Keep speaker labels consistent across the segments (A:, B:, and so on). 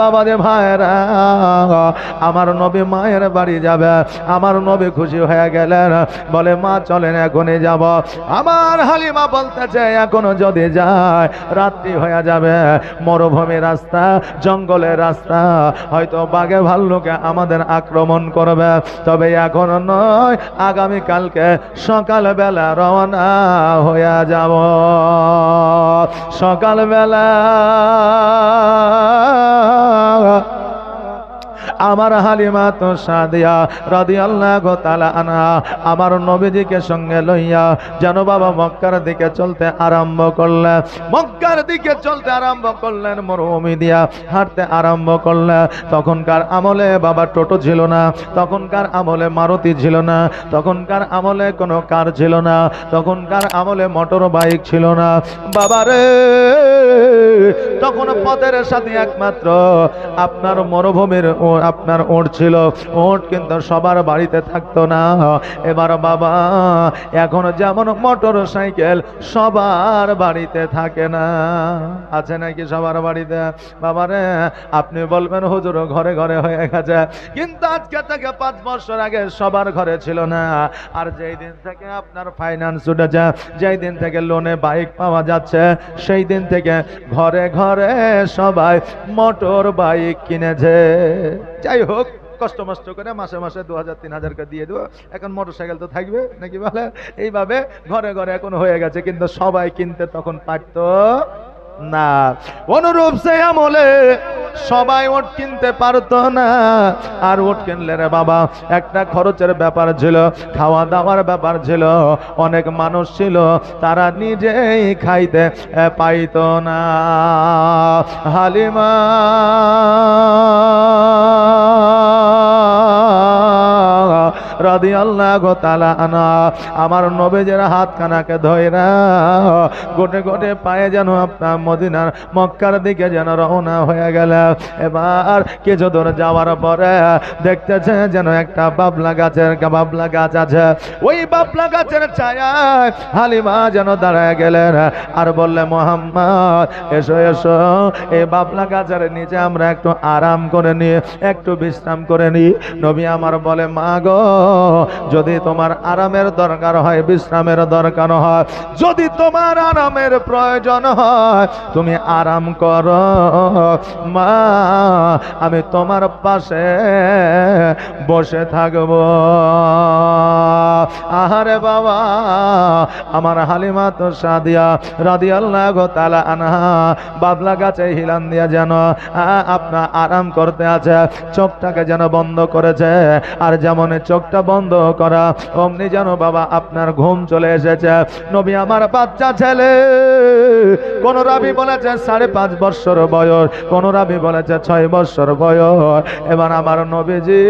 A: বাবা রে ভাইরা, আমার নবী মায়ের বাড়ি যাবে। আমার নবী খুশি হয়ে গেলেন, বলে মা চলেন এখনই যাব। আমার হালিমা বলতেছে এখনো যদি যায় রাত্রি হয়ে যাবে, মরুভূমি রাস্তা, জঙ্গলের রাস্তা, হয়তো বাঘে ভাল্লুকে আমাদের আক্রমণ করবে। তবে এখন নয়, আগামীকালকে সকালবেলা রওনা হয়ে যাব। সকালবেলা আমার হালিমা তো সাদিয়া রাদিয়াল্লাহু তাআলা আনহা আমার নবীজিকে সঙ্গে লইয়া যেন বাবা মক্কার দিকে চলতে আরম্ভ করলেন। মক্কার দিকে চলতে আরম্ভ করলেন, মরুভূমি দিয়া হাঁটতে আরম্ভ করলেন। তখনকার আমলে বাবা টোটো ছিল না, তখনকার আমলে মারুতি ছিল না, তখনকার আমলে কোনো কার ছিল না, তখনকার আমলে মোটর বাইক ছিল না। বাবারে, তখন পথের সাথে একমাত্র আপনার মরুভূমির আপনার ওট ছিল। ওট কিন্তু সবার বাড়িতে থাকতো না। এবার বাবা এখন যেমন মোটর সাইকেল সবার বাড়িতে থাকে না, আছে নাকি সবার বাড়িতে? বাবারে, আপনি বলবেন হুজুর ঘরে ঘরে হয়ে গেছে, কিন্তু আজকে থেকে 5 বছর আগে সবার ঘরে ছিল না। আর যেই দিন থেকে আপনার ফাইন্যান্স উঠেছে, যেই দিন থেকে লোনে বাইক পাওয়া যাচ্ছে, সেই দিন থেকে ঘরে ঘরে সবাই মোটর বাইক কিনেছে। যাই হোক, কষ্ট মষ্ট করে মাসে মাসে 2000-3000 করে দিয়ে দেবো, এখন মোটরসাইকেল তো থাকবে নাকি বলে, এইভাবে ঘরে ঘরে এখন হয়ে গেছে। কিন্তু সবাই কিনতে তখন পারতো না। অনুরূপ সে আমলে সবাই ওট কিনতে পারতো না। আর ওট কিনলে রে বাবা একটা খরচের ব্যাপার ছিল, খাওয়া দাওয়ার ব্যাপার ছিল। অনেক মানুষ ছিল তারা নিজেই খাইতে পাইতো না। হালিমা রাদিয়াল্লাহু তাআলা আনহা আমার নবীজির হাতখানাকে ধইরা গোটে গোটে পায়ে যেন আপনার মদিনার মক্কার দিকে যেন রওনা হয়ে গেল। এবার কিছু দূর যাওয়ার পরে দেখতেছে যেন একটা বাবলা গাছ আছে। ওই বাবলা গাছের ছায়ায় হালিমা যেন দাঁড়ায় গেলেন আর বললে, মুহাম্মদ এসো এসো, এই বাবলা গাছের নিচে আমরা একটু আরাম করে নিই, একটু বিশ্রাম করে নিই। নবী আমার বলে, মা গো, যদি তোমার আরামের দরকার হয়, বিশ্রামের দরকার হয়, যদি তোমার আরামের প্রয়োজন হয়, তুমি আরাম করো মা, আমি তোমার পাশে বসে থাকবো। আহারে বাবা, আমার হালিমা তো সাদিয়া রাদিয়াল্লাহু তাআলা আনহা বাবলা গাছে হিলান দিয়া যেন আপনার আরাম করতে আছে, চোখটাকে যেন বন্ধ করেছে। আর যেমন চোখটা বন্ধ করা অমনি যেন বাবা আপনার ঘুম চলে এসেছে। নবী আমার বাচ্চা ছেলে, কোন রাবি বলেছে 5.5 বছর বয়স, কোন রাবি বলেছে 6 বছর বয়স। এবার আমার নবীজি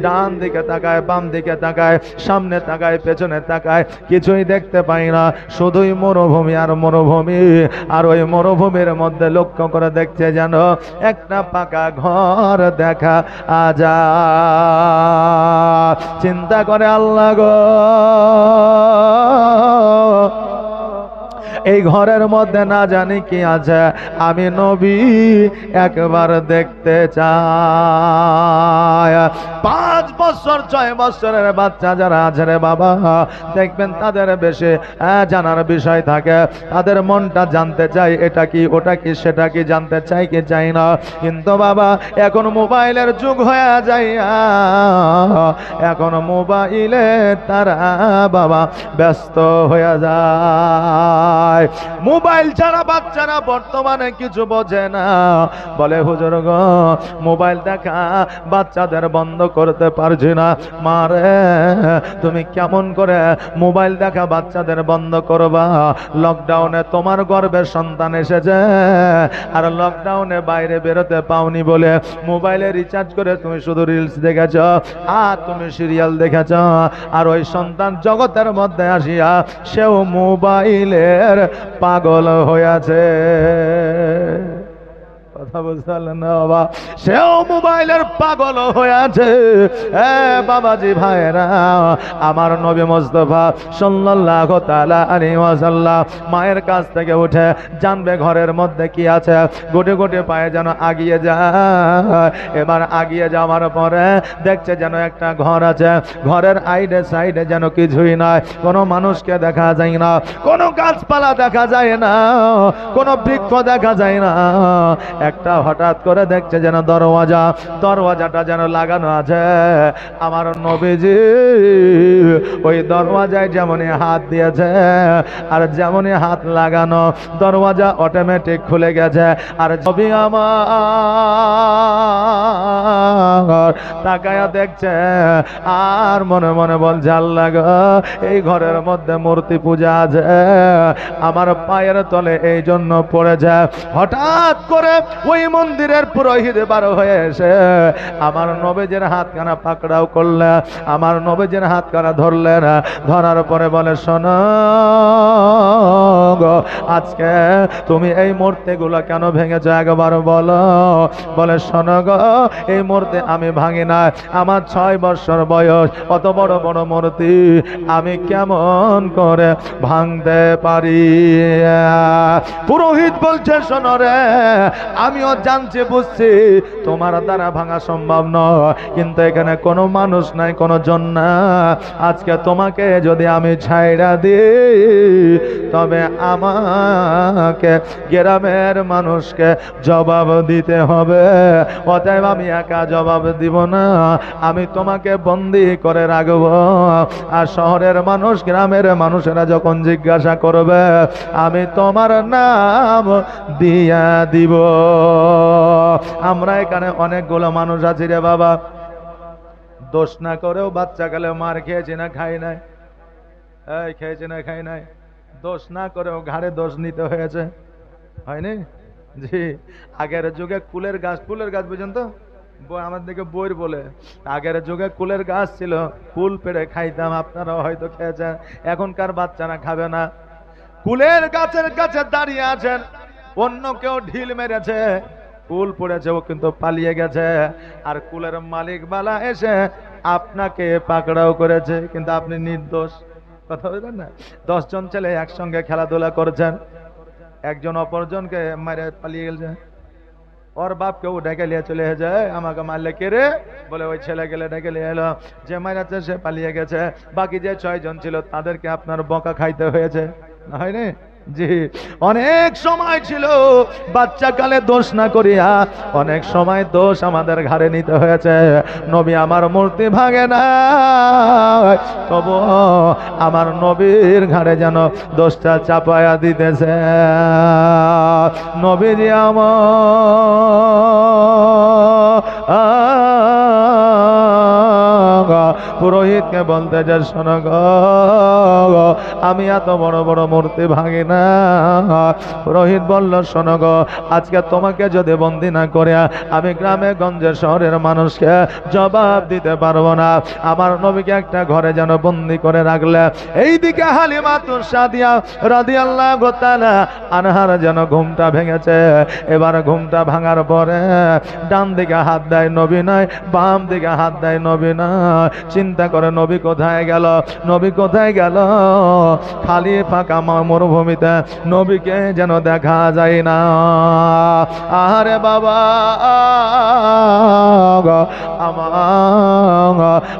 A: ডান দিকে তাকায়, বাম দিকে তাকায়, সামনে তাকায়, পেছনে তাকায়, কিছুই দেখতে পাই না, শুধুই মরুভূমি আর মরুভূমি। আর ওই মরুভূমির মধ্যে লক্ষ্য করে দেখছে যেন একটা পাকা ঘর দেখা যায়। চিন্তা করে, আল্লাহ গো, এই ঘরের মধ্যে না জানি কি আছে, আমি নবী একবার দেখতে চাই। 5 বছর 6 বছরের বাচ্চা যারা আছে রে বাবা, দেখবেন তাদের বেশি জানার বিষয় থাকে, তাদের মনটা জানতে চাই, এটা কি ওটা কি সেটা কি, জানতে চাই কি চাই না। কিন্তু বাবা এখন মোবাইলের যুগ হয়ে যায়, এখন মোবাইলে তারা বাবা ব্যস্ত হয়ে যায়। মোবাইল ছাড়া বাচ্চারা বর্তমানে কিছু বোঝে না। বলে, হুজুর গো, মোবাইল দেখা বাচ্চাদের বন্ধ করতে পারছি না। মারে, তুমি কেমন করে মোবাইল দেখা বাচ্চাদের বন্ধ করবা? লকডাউনে তোমার গর্ভের সন্তান এসেছে, আর লকডাউনে বাইরে বেরোতে পাওনি বলে মোবাইলে রিচার্জ করে তুমি শুধু রিলস দেখেছ আর তুমি সিরিয়াল দেখেছ। আর ওই সন্তান জগতের মধ্যে আসিয়া সেও মোবাইলের পাগল হয়েছে। কথা বুঝতে পারলেন না বাবা? সেও মোবাইলের পাগল হয়ে আছে। বাবাজি ভাইরা, আমার নবী মুস্তাফা সাল্লাল্লাহু তাআলা আলাইহি ওয়াসাল্লাম মায়ের কাছ থেকে উঠে জানবে ঘরের মধ্যে কি আছে, গোটে গোটে পায়ে যেন আগিয়ে যায়। এবার আগিয়ে যাওয়ার পরে দেখছে যেন একটা ঘর আছে, ঘরের আইডে সাইডে যেন কিছুই নাই, কোনো মানুষকে দেখা যায় না, কোনো গাছপালা দেখা যায় না, কোনো বৃক্ষ দেখা যায় না। একটা হঠাৎ করে দেখছে যেন দরওয়াজাটা যেন লাগানো আছে। আমার নবীজি ওই দরওয়াজায় যেমনই হাত দিয়েছে আর যেমনই হাত লাগানো, দরওয়াজা অটোমেটিক খুলে গেছে। আর নবী আমার তাকায়া দেখছে আর মনে মনে বলছে, আল্লাহ গো, এই ঘরের মধ্যে মূর্তি পূজা আছে, আমার পায়ের তলে এই জন্য পড়েছে। হঠাৎ করে ওই মন্দিরের পুরোহিত বার হয়ে এসে আমার নবীজির হাতখানা পাকড়াও করলে, আমার নবীজির হাতখানা ধরলেন। ধরার পরে বলে, শোনো গো, আজকে তুমি এই মূর্তিগুলো কেন ভেঙেছো একবার বলো। বলে, শোনো গো, এই মূর্তি আমি ভাঙি না, আমার 6 বছর বয়স, অত বড় বড় মূর্তি আমি কেমন করে ভাঙতে পারি। পুরোহিত বলছে, শোনো রে, আমিও জানছি বুঝছি তোমার দ্বারা ভাঙা সম্ভব নয়, কিন্তু এখানে কোনো মানুষ নাই, কোনো জন না। আজকে তোমাকে যদি আমি ছাইড়া দিই তবে আমাকে গ্রামের মানুষকে জবাব দিতে হবে, অতএব আমি একা জবাব দিব না, আমি তোমাকে বন্দি করে রাখবো। আর শহরের মানুষ, গ্রামের মানুষেরা যখন জিজ্ঞাসা করবে, আমি তোমার নাম দিয়া দিব। আমরা এখানে অনেকগুলো মানুষ আছি রে বাবা, দোষ না করেও বাচ্চা কালে মার খেয়েছি না খাই নাই, এই খেয়েছি না খাই নাই, দোষ না করেও ঘাড়ে দোষ নিতে হয়েছে, হয়নি? জি, আগের যুগে ফুলের গাছ পর্যন্ত আমার দিকে বইর বলে, আগের যুগে কুলের গাছ ছিল, কুল পেড়ে খাইতাম, আপনারাও হয়তো খেয়েছেন। এখনকার বাচ্চারা খাবে না। কুলের গাছের কাছে দাঁড়িয়ে আছেন, অন্য কেউ ঢিল মেরেছে, কুল পড়েছে, ও কিন্তু পালিয়ে গেছে, আর কুলের মালিক বালা এসে আপনাকে পাকড়াও করেছে, কিন্তু আপনি নির্দোষ। কথা বললেন না? 10 জন ছেলে একসঙ্গে খেলাধুলা করছেন, একজন অপরজনকে মারে পালিয়ে গেছে, ওর বাপকেও ডেকে নিয়ে চলে যায়, আমাকে মারলে কে রে? বলে ওই ছেলে গেলে ডেকে নিয়ে এলো, যে মারাচ্ছে সে পালিয়ে গেছে, বাকি যে 6 জন ছিল তাদেরকে আপনার বকা খাইতে হয়েছে, হয়নি? জি, অনেক সময় ছিল বাচ্চা কালে দোষ না করিয়া অনেক সময় দোষ আমাদের ঘাড়ে নিতে হয়েছে। নবী আমার মূর্তি ভাঙে না, তবু আমার নবীর ঘাড়ে যেন দোষটা চাপায়া দিতেছে। নবীজি আমার পুরোহিতকে বলতে যে, শোনো গো, আমি এত বড় বড় মূর্তি ভাঙি না। পুরোহিত বলল, শোনো গো, আজকে তোমাকে যদি বন্দি না করে আমি গ্রামে গঞ্জে শহরের মানুষকে জবাব দিতে পারবো না, আমার নবীকে একটা ঘরে যেন বন্দি করে রাখলে। এইদিকে হালিমা সাদিয়া রাদিয়াল্লাহু তাআলা আনহার যেন ঘুমটা ভেঙেছে। এবার ঘুমটা ভাঙার পরে ডান দিকে হাত দেয়, নবী নাই, বাম দিকে হাত দেয়, নবী নাই। চিন্তা করে, নবী কোথায় গেল, নবী কোথায় গেল? খালি ফাঁকা মরুভূমিতে নবীকে যেন দেখা যায় না। আরে বাবা, আমার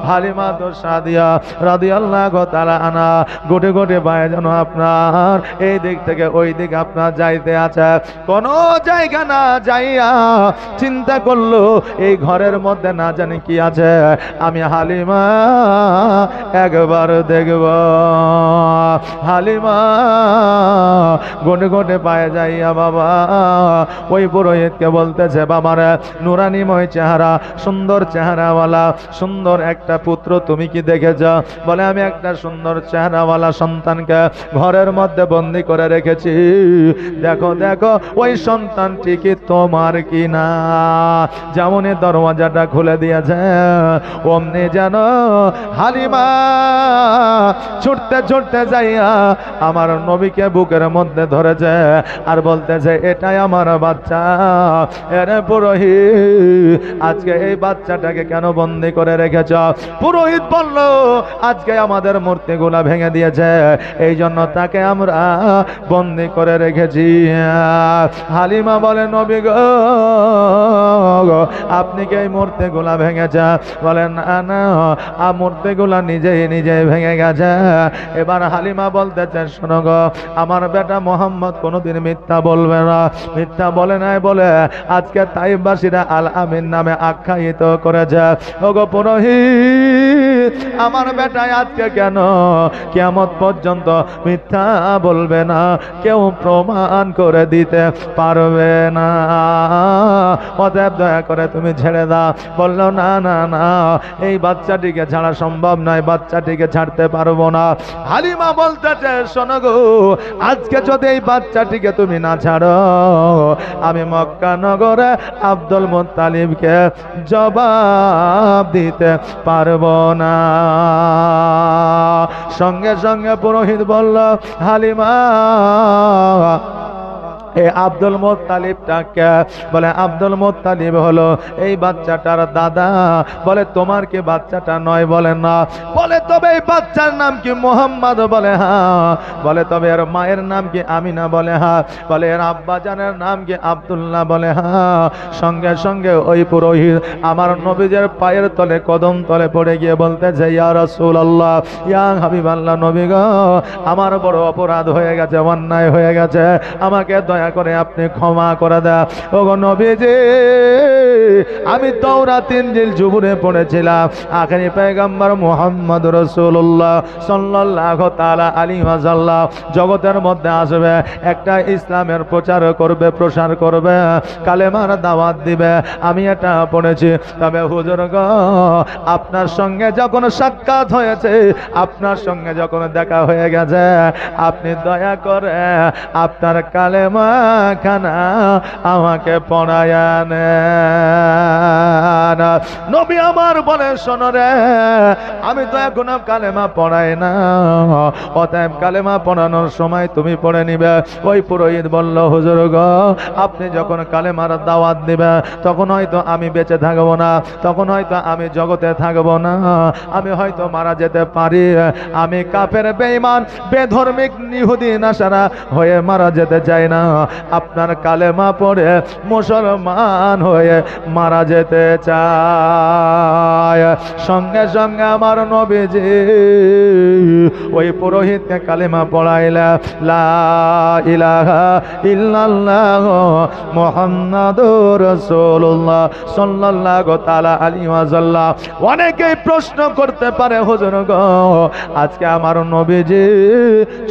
A: হালিমা সাদিয়া রাদিয়াল্লাহু তাআলা আনহা গোটে গোটে পায়ে যেন আপনার এই দিক থেকে ওই দিক আপনার যাইতে আছে, কোন জায়গা না যাইয়া চিন্তা করলো এই ঘরের মধ্যে না জানি কি আছে, আমি হালিমা একবার দেখব। হালিমা গোটে গোটে পায়ে যাইয়া বাবা ওই পুরোহিতকে বলতেছে, বাবার নুরানিময় চেহারা, সুন্দর চেহারাওয়ালা সুন্দর একটা পুত্র তুমি কি দেখেছ? বলে, আমি একটা সুন্দর চেহারাওয়ালা সন্তানকে ঘরের মধ্যে বন্দি করে রেখেছি, দেখো দেখো ওই সন্তানটি কি তোমার কি না? যেমনই দরওয়াজাটা খুলে দিয়েছে অমনি যেন হালিমা ছুটতে ছুটতে যাইয়া আমার নবীকে বুকের মধ্যে ধরেছে আর বলতেছে এটাই আমার বাচ্চা। এরে পুরোহিত, আজকে এই বাচ্চাটাকে কেন বন্দি করে রেখেছ? পুরোহিত বলল আজকে আমাদের মূর্তিগুলা ভেঙে দিয়েছে, এই জন্য তাকে আমরা বন্দি করে রেখেছি। হালিমা বলে নবী গো, আপনি কি এই মূর্তিগুলা ভেঙেছে? বলেন না না, মূর্তিগুলা নিজেই নিজেই ভেঙে গেছে। এবার হালিমা বলতেছে শোনো গো, আমার বেটা মোহাম্মদ কোনোদিন মিথ্যা বলবে না, মিথ্যা বলে নাই বলে আজকে তাইফবাসীরা আল আমিন নামে আখ্যায়িত করেছে। ওগো পুরোহিত, আমার বেটায় আজকে কেন কিয়ামত পর্যন্ত মিথ্যা বলবে না, কেউ প্রমাণ করে দিতে পারবে না, অতএব দয়া করে তুমি ছেড়ে দাও। বললো না না না, এই বাচ্চাটিকে ছাড়া সম্ভব নয়, বাচ্চাটিকে ছাড়তে পারবো না। হালিমা বলতেছে শোনো গো, আজকে যদি এই বাচ্চাটিকে তুমি না ছাড়ো, আমি মক্কা নগরে আব্দুল মুত্তালিবকে জবাব দিতে পারবো না। সঙ্গে সঙ্গে পুরোহিত বলল হালিমা, আব্দুল মুত্তালিবটাকে বলে আব্দুল মুত্তালিব হলো এই বাচ্চাটার দাদা। বলে তোমার কি বাচ্চাটা নয়? বলে না। বলে তবে এই বাচ্চার নাম কি মোহাম্মদ? বলে হ্যাঁ। বলে তবে এর মায়ের নাম কি আমিনা? বলে হ্যাঁ। বলে এর আব্বা জানের নাম কি আব্দুল্লাহ? বলে হ্যাঁ। সঙ্গে সঙ্গে ওই পুরোহিত আমার নবীদের পায়ের তলে কদম তলে পড়ে গিয়ে বলতেছে ইয়া রাসূলুল্লাহ, ইয়া হাবিবাল্লাহ, নবী গো, আমার বড় অপরাধ হয়ে গেছে, অন্যায় হয়ে গেছে, আমাকে দয়া করে আপনি ক্ষমা করে দেন। ওগো নবীজি, আমি তাওরাত ইনজিল জুবুরে পড়েছিলাম, আখেরি পয়গম্বর মুহাম্মদ রাসূলুল্লাহ সাল্লাল্লাহু তাআলা আলাইহি ওয়াসাল্লাম জগতের মধ্যে আসবে, একটা ইসলামের প্রচার করবে, প্রসার করবে, কালেমার দাওয়াত দিবে, আমি এটা পড়েছি। তবে হুজুর গো, আপনার সঙ্গে যখন সাক্ষাৎ হয়েছে, আপনার সঙ্গে যখন দেখা হয়ে গেছে, আপনি দয়া করে আপনার কালেমা খানা আমাকে পড়ায়া নেন। নবী আমার বলে শোনো রে, আমি তো এখনো কালেমা পড়াই না, অতএব কালেমা পড়ানোর সময় তুমি পড়ে নিবে। ওই পুরোহিত বলল হুজুর গো, আপনি যখন কালেমার দাওয়াত দিবে, তখন হয়তো আমি বেঁচে থাকবো না, তখন হয়তো আমি জগতে থাকবো না, আমি হয়তো মারা যেতে পারি, আমি কাফের বেঈমান বেধর্মিক ইহুদি নাসারা হয়ে মারা যেতে চাই না, আপনার কালেমা পড়ে মুসলমান হয়ে মারা যেতে চায়। সঙ্গে সঙ্গে আমার নবীজি ওই পুরোহিতকে কালেমা পড়াইলা, লা ইলাহা ইল্লাল্লাহ মুহাম্মাদুর রাসূলুল্লাহ সাল্লাল্লাহু তাআলা আলাইহি ওয়াসাল্লাম। অনেকেই প্রশ্ন করতে পারে হুজুর গো, আজকে আমার নবীজি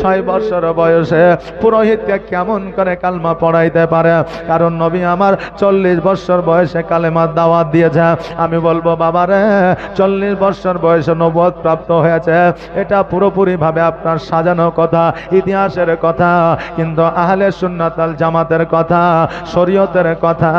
A: 6 বছর বয়সে পুরোহিতকে কেমন করে কালেমা পড়াইতে পারে? কারণ নবী আমার 40 বছর বয়সে কালেমার দাওয়াত দিয়েছে। আমি বলবো বাবারে, 40 বছর বয়সে নবুয়ত প্রাপ্ত হয়েছে, এটা পুরোপুরি ভাবে আপনার সাজানো কথা, ইতিহাসের কথা, কিন্তু আহলে সুন্নাত ওয়াল জামাতের কথা, শরীয়তের কথা।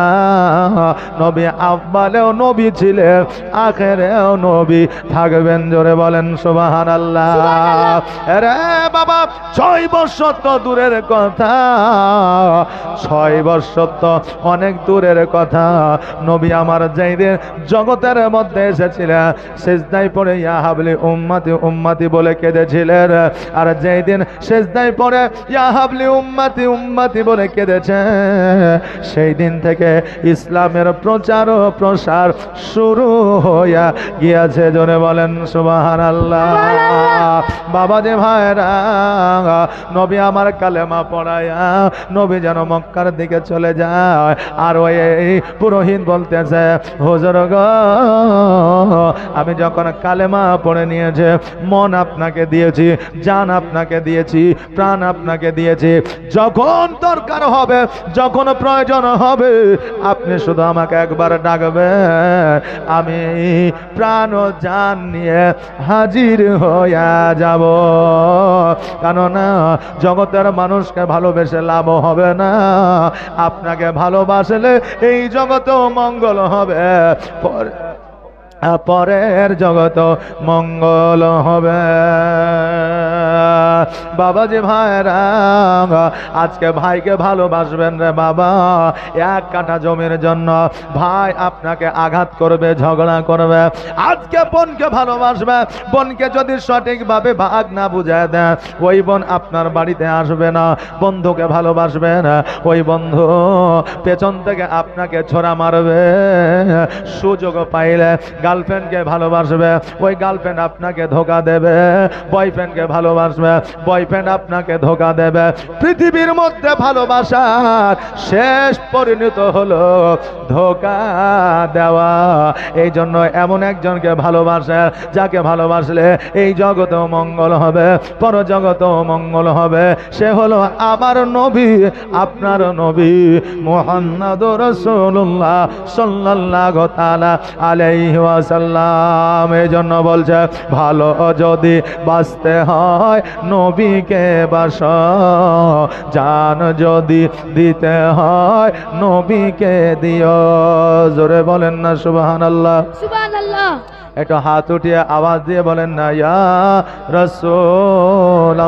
A: নবী আব্বালেও নবী ছিলেন, আখেরেও নবী থাকবেন। জোরে বলেন সুবহানাল্লাহ। আরে বাবা, 6 বছর তো দূরের কথা, 6 বছর তো অনেক দূরের কথা। নবী আমার যেদিন জগতের মধ্যে এসেছিলেন, সিজদায় পড়ে ইয়া হাবলি উম্মতি উম্মতি বলে কেঁদেছিলেন, আর যেদিন সিজদায় পড়ে ইয়া হাবলি উম্মতি উম্মতি বলে কেঁদেছে, সেই দিন থেকে ইসলামের প্রচার ও প্রসার শুরু হইয়া গিয়েছে। জোরে বলেন সুবহানাল্লাহ। বাবা যে ভাইরা, নবী আমার কালেমা পড়ায়া নবী যেন মক্কার দিকে চলে যায়, আর ওই পুরোহিত বলতেছে হুজুর গো, আমি যখন কালেমা পড়ে নিয়েছে, মন আপনাকে দিয়েছি, জান আপনাকে দিয়েছি, প্রাণ আপনাকে দিয়েছি, যখন দরকার হবে, যখন প্রয়োজন হবে, আপনি শুধু আমাকে একবার ডাকবেন, আমি প্রাণ ও জান নিয়ে হাজির হইয়া যাব। কেননা জগতের মানুষকে ভালোবেসে লাভ হবে না, আপনাকে ভালোবাসলে এই জগতেও মঙ্গল হবে, পরের জগত মঙ্গল হবে। বাবাজি ভাইরা, আজকে ভাইকে ভালোবাসবেন রে বাবা। এক কাঠা জমির জন্য ভাই আপনাকে আঘাত করবে, ঝগড়া করবে। আজকে বোনকে ভালোবাসবে, বোনকে যদি সঠিকভাবে ভাগ না বুঝায় দেন, ওই বোন আপনার বাড়িতে আসবে না। বন্ধুকে ভালোবাসবে না, ওই বন্ধু পেছন থেকে আপনাকে ছোড়া মারবে। সুযোগ পাইলে গার্লফ্রেন্ডকে ভালোবাসবে, ওই গার্লফ্রেন্ড আপনাকে ধোকা দেবে। বয়ফ্রেন্ডকে ভালোবাসবে, বয়ফ্রেন্ড আপনাকে ধোকা দেবে। পৃথিবীর মধ্যে ভালোবাসার শেষ পরিণত হলো ধোকা দেওয়া। এই জন্য এমন একজনকে ভালোবাসে, যাকে ভালোবাসলে এই জগতেও মঙ্গল হবে, পরজগতেও মঙ্গল হবে। সে হলো আমার নবী, আপনার নবী মুহাম্মদুর রাসূলুল্লাহ সাল্লাল্লাহু তাআলা আলাইহি ওয়াসাল্লাম। এই জন্য বলছে, ভালো যদি বাঁচতে হয় নবীকে বাসো, জান যদি দিতে হয় নবীকে দিও। জোরে বলেন না সুবহানাল্লাহ,
B: সুবহানাল্লাহ।
A: একটু হাত উঠিয়ে আওয়াজ দিয়ে বলেন না, ইয়া রাসূলুল্লাহ।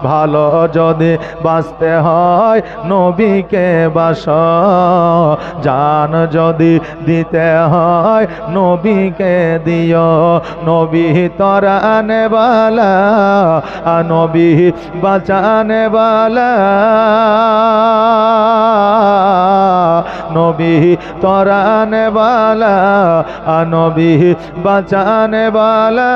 A: ভালো যদি বাঁচতে হয় নবীকে বাসো, জান যদি দিতে হয় নবীকে দিও। নবী তরানে বালা, নবী বাঁচানে বালা, নবী তরানে বালা, নবী বাঁচানে বালা।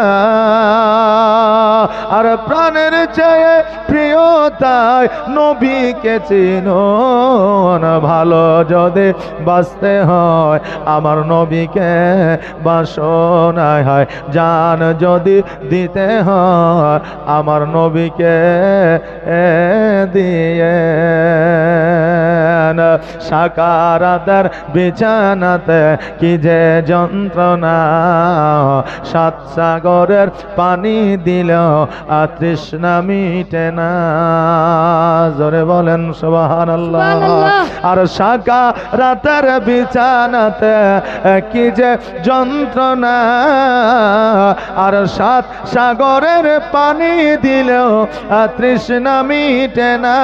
A: আর প্রাণের চেয়ে প্রিয় তাই নবীকে চিনো। ভালো যদি বাঁচতে হয় আমার নবীকে বাসো, নাই হয় জান যদি দিতে হয় আমার নবীকে দিয়ে। সাকারাতের বিছানাতে কি যে যন্ত্রণা, সাত সাগরের পানি দিল তৃষ্ণা মিটে না। জোরে বলেন সুবহানাল্লাহ। আর সাকারাতের বিছানাতে কি যে যন্ত্রণা, আর সাত সাগরের পানি দিল তৃষ্ণা মিটে না।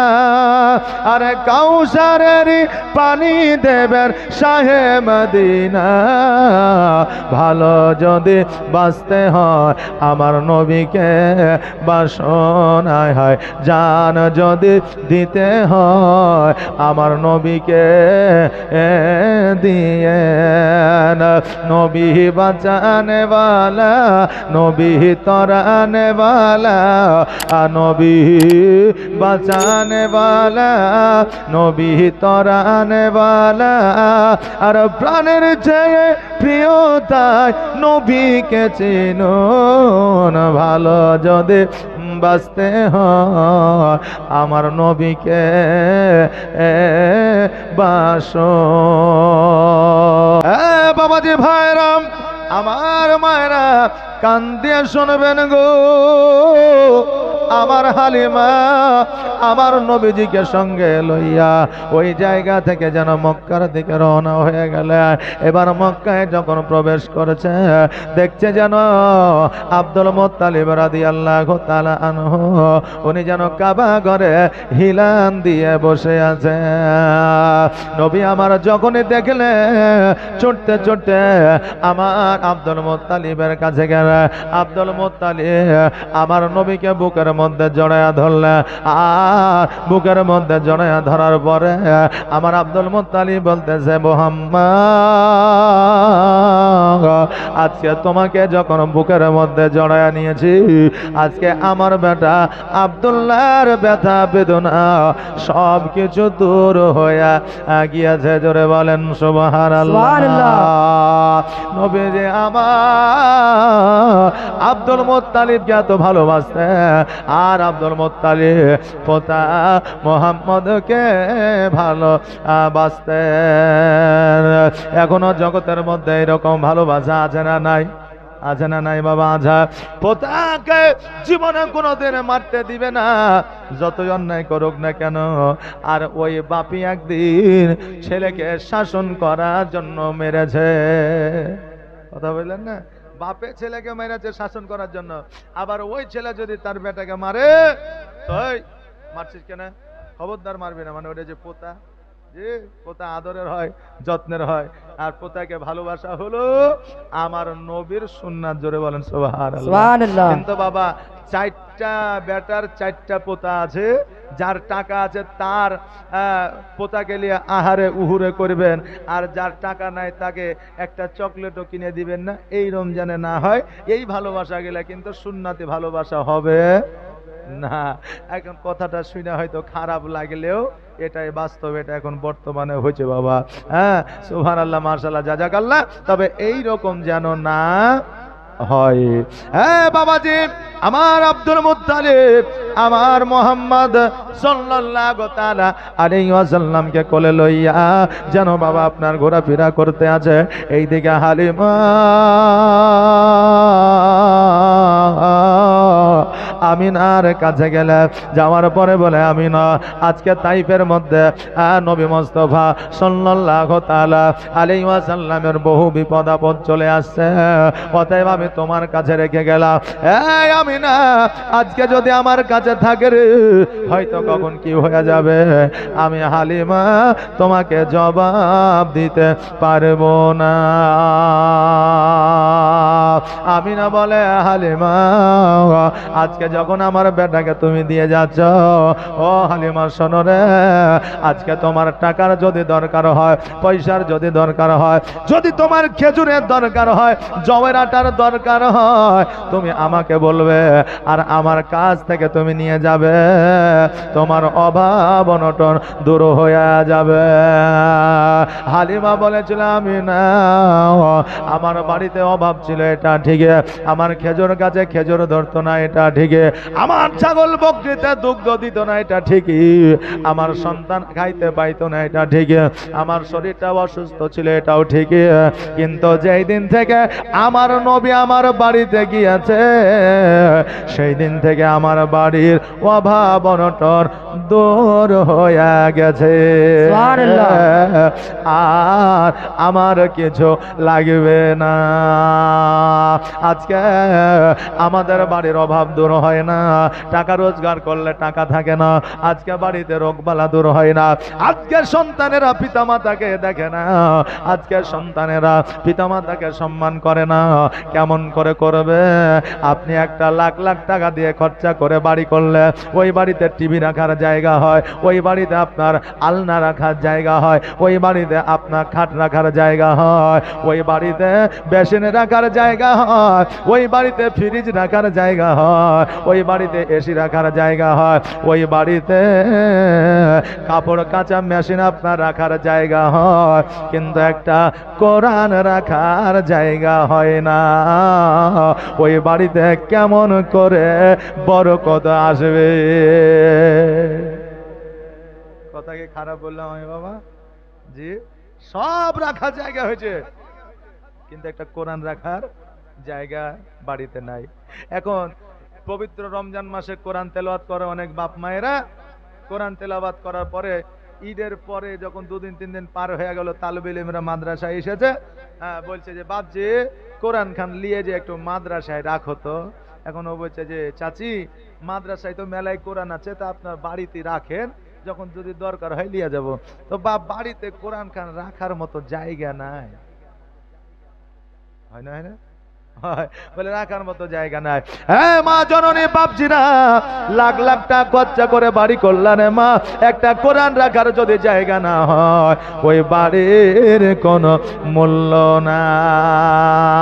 A: আর কাউসারের পানি দেবেন শাহে মদিনা। ভালো যদি বাঁচতে হয় আমার নবীকে বাসো, নাই হয় জান যদি দিতে হয় আমার নবীকে দিয়ে। নবী বাঁচানে বালা, নবী তরানে বালা, নবী বাঁচানে বালা, নবী তরানে বালা। আর প্রাণের চেয়ে প্রিয় তাই নবীকে চিনো। ভালো যদি বাঁচতে হয় আমার নবীকে বাসো। বাবাজি ভাইরাম, আমার মায়েরা কান দিয়ে শুনবেন গো। আমার হালিমা আমার নবীজিকে সঙ্গে লইয়া ওই জায়গা থেকে যেন মক্কার দিকে রওনা হয়ে গেলে। এবার মক্কায় যখন প্রবেশ করেছে, দেখছে যেন আব্দুল মুত্তালিব রাদিয়াল্লাহু তাআলা আনহু উনি যেন কাবা ঘরে হিলান দিয়ে বসে আছে। নবী আমার যখনই দেখলে ছুটতে ছুটতে আমার আব্দুল মুত্তালিবের কাছে গেলে, আব্দুল মুত্তালিব আমার নবীকে বুকের মধ্যে জড়ায়া ধরলে। আর বুকের মধ্যে জড়ায়া ধরার পরে আমার আব্দুল মুত্তালিব বলতেছে, মুহাম্মদ আজকে তোমাকে যখন বুকের মধ্যে জড়ায়া নিয়েছি, আজকে আমার বেটা আব্দুল্লাহর ব্যথা বেদনা সব কিছু দূর হইয়া গিয়েছে। জোরে বলেন সুবহানাল্লাহ। নবীজি আমার আব্দুল মুত্তালিবকে এত ভালোবাসতে, আর আব্দুল মুত্তালিব পোতা মুহাম্মদকে ভালোবাসতেন। এখনো জগতের মধ্যে এরকম ভালোবাসা আছে না নাই? আছে না নাই বাবা? আজা পোতাকে জীবনে কোনোদিন মারতে দিবে না, যতই অন্যায় করুক না কেন। আর ওই বাপি একদিন ছেলেকে শাসন করার জন্য মেরেছে। কথা বললেন না? বাপে ছেলেকে মেরেছে শাসন করার জন্য। আবার ওই ছেলে যদি তার বেটাকে মারে, তুই মারছিস কেন, খবরদার মারবি না। মানে ওটা যে পোতা, যে পোতা আদরের হয়, যত্নের হয়। আর পোতাকে ভালোবাসা হলো আমার নবীর সুন্নাত। জোরে বলেন সুবহানাল্লাহ। কিন্তু বাবা চারটা বেটার চারটা পোতা আছে, যার টাকা আছে তার পোতাকে নিয়ে আহারে উহুরে করবেন, আর যার টাকা নাই তাকে একটা চকলেটও কিনে দিবেন না। এই রমজানে না হয় এই ভালোবাসা গেলে কিন্তু সুন্নাতি ভালোবাসা হবে না। এখন কথাটা শুনে হয়তো খারাপ লাগলেও এটাই বাস্তব, এটা এখন বর্তমানে হয়েছে বাবা। হ্যাঁ, সুবহানাল্লাহ, মাশাআল্লাহ, জাযাকাল্লাহ। তবে এই রকম যেন না হয়। হ্যাঁ বাবাজি, আমার আব্দুল মুত্তালিব আমার মোহাম্মদ সাল্লাল্লাহু তাআলা আলাইহি ওয়াসাল্লামকে কোলে লইয়া যেন বাবা আপনার ঘোরাফেরা করতে আছে। এইদিকে হালিমা আমিনার কাছে গেলে, যাওয়ার পরে বলে, আমিনা আজকে তাইফের মধ্যে নবী মুস্তাফা সাল্লাল্লাহু তাআলা আলাইহি ওয়াসাল্লামের বহু বিপদ আপদ চলে আসছে, অতএব আমি তোমার কাছে রেখে গেলাম। এই আমিনা, আজকে যদি আমার কাছে থাকে রে, হয়তো কখন কি হয়ে যাবে আমি হালিমা তোমাকে জবাব দিতে পারবো না। আমিনা বলে, হালিমা আজকে যখন আমার বেটাকে তুমি দিয়ে যাচ্ছ, ও হালিমা শোনো রে, আজকে তোমার টাকার যদি দরকার হয়, পয়সার যদি দরকার হয়, যদি তোমার খেজুরের দরকার হয়, জবের আটার দরকার হয়, তুমি আমাকে বলবে, আর আমার কাছ থেকে তুমি নিয়ে যাবে, তোমার অভাব অনটন দূর হয়ে যাবে। হালিমা বলেছিল, আমি না, আমার বাড়িতে অভাব ছিল, এটা ঠিক, আমার খেজুর গাছে খেজুর ধরতো না, এটা ঠিক, আমার ছাগল বকরিতে দুগ্ধ দিত না, এটা ঠিকই, আমার সন্তান খাইতে পাইতো না, এটা ঠিক, আমার শরীরটা অসুস্থ ছিল, এটাও ঠিকই, কিন্তু যেই দিন থেকে আমার নবী আমার বাড়িতে গিয়েছে, সেই দিন থেকে আমার বাড়ির অভাব অনটন দূর হয়ে গেছে, আর আমার কিছু লাগবে না। আজকে আমাদের বাড়ির অভাব দূর হয় না, টাকা রোজগার করলে টাকা থাকে না, আজকে বাড়িতে রোগবালা দূর হয় না, আজকে সন্তানেরা পিতামাতাকে দেখে না, আজকে সন্তানেরা পিতামাতাকে সম্মান করে না। কেমন করে করবে? আপনি একটা লাখ লাখ টাকা দিয়ে খরচা করে বাড়ি করলে, ওই বাড়িতে টিভি রাখার জায়গা হয়, ওই বাড়িতে আপনার আলনা রাখার জায়গা হয়, ওই বাড়িতে আপনার খাট রাখার জায়গা হয়, ওই বাড়িতে বেসিন রাখার জায়গা হয়, ওই বাড়িতে ফ্রিজ রাখার জায়গা হয়, ওই বাড়িতে এসি রাখার জায়গা হয়, ওই বাড়িতে কাপড় কাচা মেশিন আপনার রাখার জায়গা হয়, কিন্তু একটা কোরআন রাখার জায়গা হয় না। ওই বাড়িতে কেমন করে বরকত আসবে? কথা কি খারাপ বললাম আমি বাবা? জি, সব রাখার জায়গা হয়েছে, কিন্তু একটা কোরআন রাখার জায়গা বাড়িতে নাই। এখন পবিত্র রমজান মাসে কোরআন তেলাওয়াত করে অনেক বাপ মায়েরা, কোরআন তেলাওয়াত করার পরে ঈদের পরে যখন 2-3 দিন পার হয়ে গেল, তালিবে ইলমরা মাদ্রাসায় এসেছে, বলছে যে বাপজি কোরআন খান নিয়ে যে একটু মাদ্রাসায় রাখো তো। এখন ও বলছে যে চাচি, মাদ্রাসায় তো মেলায় কোরআন আছে, তা আপনার বাড়িতে রাখেন, যখন যদি দরকার হয় নিয়ে যাব। তো বাপ, বাড়িতে কোরআন খান রাখার মতো জায়গা নাই, হয় না? হয় না? বলে রাখার মতো জায়গা নাই। হ্যাঁ মা জননী, বাপজিরা লাখ লাখ টাকা খরচা করে বাড়ি করলেন, মা একটা কোরআন রাখার যদি জায়গা না হয়, ওই বাড়ির কোনো মূল্য নাই।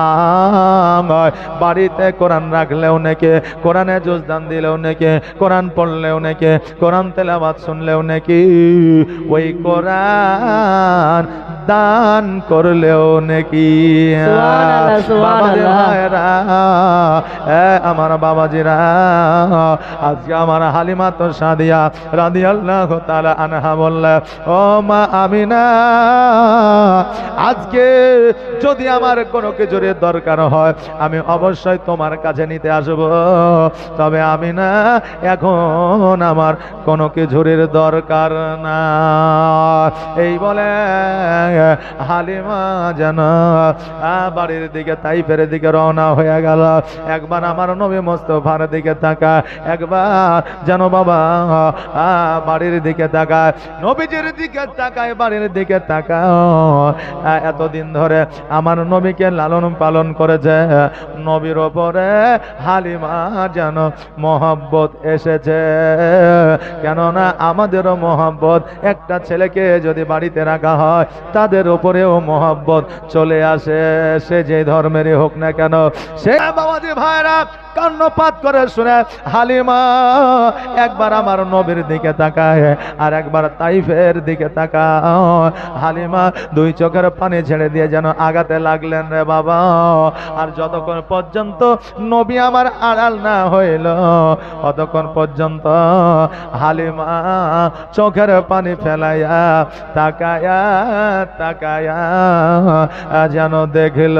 A: বাড়িতে কোরআন রাখলেও নাকি, কোরআনে জুজদান দিলেও নাকি, কোরআন পড়লেও নাকি, কোরআন তেলাওয়াত শুনলেও নাকি, ওই কোরআন দান করলেও নেকি।
B: সুবহানাল্লাহ, সুবহানাল্লাহ।
A: আমার বাবাজিরা, আজকে আমার হালিমা তো সাদিয়া রাদিয়াল্লাহু তাআলা আনহা বললেন, ও মা আমিনা, আজকে যদি আমার কোনো কিছুর দরকার হয় আমি অবশ্যই তোমার কাছে নিতে আসব, তবে আমিনা এখন আমার কোনো কিছুর দরকার না। এই বলে হালিমা যেন বাড়ির দিকে তাইফের দিকে রওনা হয়ে গেল। একবার আমার নবী মুস্তাফার দিকে তাকা, একবার যেন বাবা বাড়ির দিকে তাকায়, নবীজির দিকে তাকায়, বাড়ির দিকে তাকায়। এতদিন ধরে আমার নবীকে লালন পালন করেছে, নবীর ওপরে হালিমা যেন মহব্বত এসেছে। কেননা আমাদেরও মহব্বত, একটা ছেলেকে যদি বাড়িতে রাখা হয় তাদের উপরেও মহব্বত চলে আসে, সে যে ধর্মেরই হোক না কেন। সে বাবাজি ভাইরা কর্ণপাত করে শুনে হালিমা একবার আমার নবীর দিকে তাকায় আর একবার তাইফের দিকে তাকায়। হালিমা দুই চোখের পানি ছেড়ে দিয়ে যেন আগাতে লাগলেন রে বাবা। আর যতক্ষণ পর্যন্ত নবী আমার আড়াল না হইল ততক্ষণ পর্যন্ত হালিমা চোখের পানি ফেলাইয়া তাকায়া তাকায়া যেন দেখল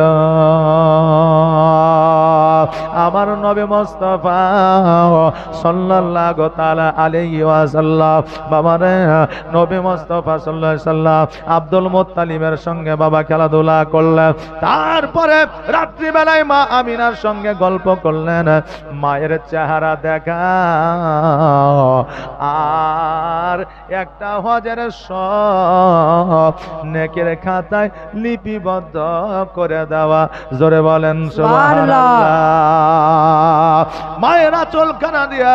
A: আমার নবী মুস্তাফা সাল্লাল্লাহু তাআলা আলাইহি ওয়াসাল্লাম। বাবারে নবী মুস্তাফা সাল্লাল্লাহু আলাইহি ওয়াসাল্লাম আব্দুল মুত্তালিবের সঙ্গে বাবা খেলাধুলা করলেন, তারপরে রাত্রি বেলায় মা আমিনার সঙ্গে গল্প করলেন। মায়ের চেহারা দেখা আর একটা হজের সব নেকের খাতায় লিপিবদ্ধ করে দেওয়া। জোরে বলেন সুবহানাল্লাহ। মায়ের আঁচলখানা দিয়া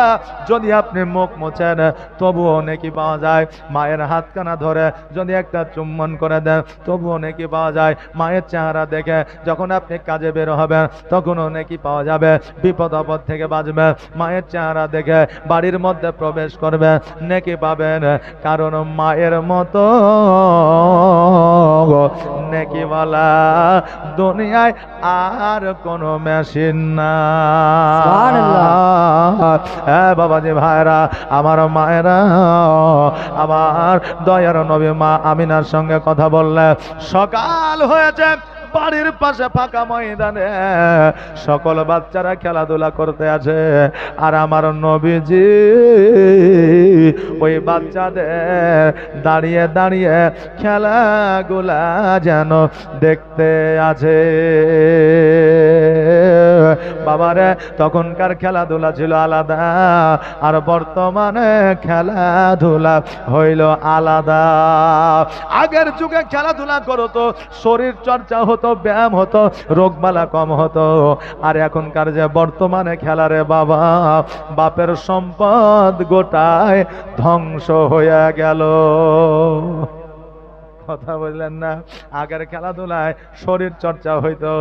A: যদি আপনি মুখ মোছেন তবুও নেকি পাওয়া যায়। মায়ের হাতখানা ধরে যদি একটা চুম্বন করে দেন তবুও নেকি পাওয়া যায়। মায়ের চেহারা দেখে যখন আপনি কাজে বের হবেন তখনও নেকি পাওয়া যাবে। বিপদ আপদ থেকে বাঁচবেন, মায়ের চেহারা দেখে বাড়ির মধ্যে প্রবেশ করবে, নেকি পাবেন। কারণ মায়ের মতো নেকিওয়ালা দুনিয়ায় আর কোনো মেশিন না। হ্যাঁ বাবাজি ভাইরা, আমার মায়েরা, আমার দয়ার নবী মা আমিনার সঙ্গে কথা বললে। সকাল হয়েছে, বাড়ির পাশে ফাঁকা ময়দানে সকল বাচ্চারা খেলাধুলা করতে আছে, আর আমার নবীজি ওই বাচ্চাদের দাঁড়িয়ে দাঁড়িয়ে খেলাগুলা যেন দেখতে আছে। বাবারে তখনকার খেলাধুলা ছিল আলাদা, আর বর্তমানে খেলাধুলা হইল আলাদা। আগের যুগে খেলাধুলা করতো, শরীর চর্চা হতো, ব্যায়াম হতো, রোগবালা কম হতো। আর এখনকার যে বর্তমানে খেলারে বাবা, বাপের সম্পদ গোটায় ধ্বংস হয়ে গেল। কথা বললেন না? আগের খেলাধুলায় শরীর চর্চা হইতো,